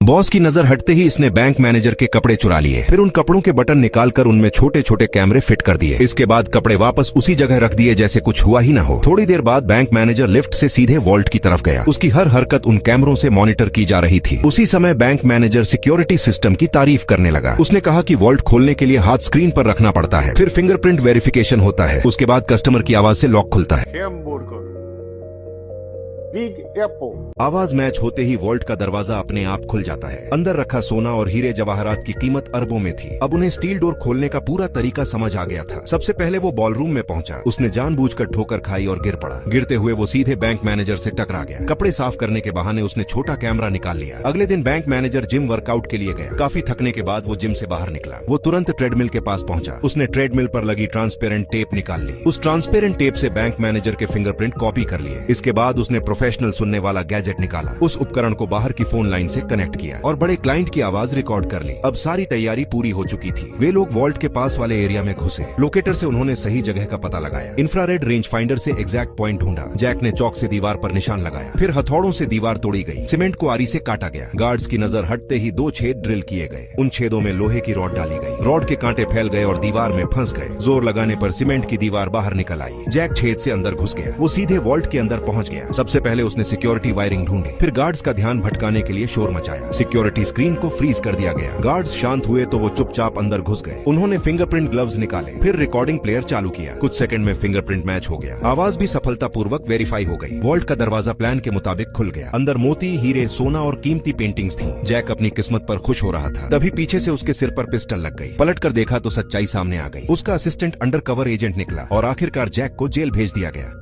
Boss की नजर हटते ही इसने बैंक मैनेजर के कपड़े चुरा लिए, फिर उन कपड़ों के बटन निकालकर उनमें छोटे छोटे कैमरे फिट कर दिए। इसके बाद कपड़े वापस उसी जगह रख दिए जैसे कुछ हुआ ही ना हो। थोड़ी देर बाद बैंक मैनेजर लिफ्ट से सीधे वॉल्ट की तरफ गया। उसकी हर हरकत उन कैमरों से मॉनिटर की जा रही थी। उसी समय बैंक मैनेजर सिक्योरिटी सिस्टम की तारीफ करने लगा। उसने कहा कि वॉल्ट खोलने के लिए हाथ स्क्रीन पर रखना पड़ता है, फिर फिंगरप्रिंट वेरिफिकेशन होता है, उसके बाद कस्टमर की आवाज से लॉक खुलता है। Big Apple. आवाज मैच होते ही वॉल्ट का दरवाजा अपने आप खुल जाता है। अंदर रखा सोना और हीरे जवाहरात की कीमत अरबों में थी। अब उन्हें स्टील डोर खोलने का पूरा तरीका समझ आ गया था। सबसे पहले वो बॉलरूम में पहुंचा। उसने जानबूझकर ठोकर खाई और गिर पड़ा। गिरते हुए वो सीधे बैंक मैनेजर से टकरा गया। कपड़े साफ करने के बहाने उसने छोटा कैमरा निकाल लिया। अगले दिन बैंक मैनेजर जिम वर्कआउट के लिए गया। काफी थकने के बाद वो जिम से बाहर निकला। वो तुरंत ट्रेडमिल के पास पहुंचा। उसने ट्रेडमिल पर लगी ट्रांसपेरेंट टेप निकाल ली। उस ट्रांसपेरेंट टेप से बैंक मैनेजर के फिंगरप्रिंट कॉपी कर लिए। इसके बाद उसने प्रोफेशनल सुनने वाला गैजेट निकाला। उस उपकरण को बाहर की फोन लाइन से कनेक्ट किया और बड़े क्लाइंट की आवाज रिकॉर्ड कर ली। अब सारी तैयारी पूरी हो चुकी थी। वे लोग वॉल्ट के पास वाले एरिया में घुसे। लोकेटर से उन्होंने सही जगह का पता लगाया। इंफ्रारेड रेंज फाइंडर से एग्जैक्ट पॉइंट ढूंढा। जैक ने चौक से दीवार पर निशान लगाया। फिर हथौड़ों से दीवार तोड़ी गई। सीमेंट को आरी से काटा गया। गार्ड्स की नजर हटते ही 2 छेद ड्रिल किए गए। उन छेदों में लोहे की रॉड डाली गई। रॉड के कांटे फैल गए और दीवार में फंस गए। जोर लगाने पर सीमेंट की दीवार बाहर निकल आई। जैक छेद से अंदर घुस गया। वो सीधे वॉल्ट के अंदर पहुंच गया। सबसे पहले उसने सिक्योरिटी वायरिंग ढूंढी। फिर गार्ड्स का ध्यान भटकाने के लिए शोर मचाया। सिक्योरिटी स्क्रीन को फ्रीज कर दिया गया। गार्ड्स शांत हुए तो वो चुपचाप अंदर घुस गए। उन्होंने फिंगरप्रिंट ग्लव्स निकाले। फिर रिकॉर्डिंग प्लेयर चालू किया। कुछ सेकंड में फिंगरप्रिंट मैच हो गया। आवाज भी सफलतापूर्वक वेरीफाई हो गई। वॉल्ट का दरवाजा प्लान के मुताबिक खुल गया। अंदर मोती, हीरे, सोना और कीमती पेंटिंग्स थी। जैक अपनी किस्मत पर खुश हो रहा था। तभी पीछे से उसके सिर पर पिस्टल लग गई। पलट कर देखा तो सच्चाई सामने आ गई। उसका असिस्टेंट अंडरकवर एजेंट निकला और आखिरकार जैक को जेल भेज दिया गया।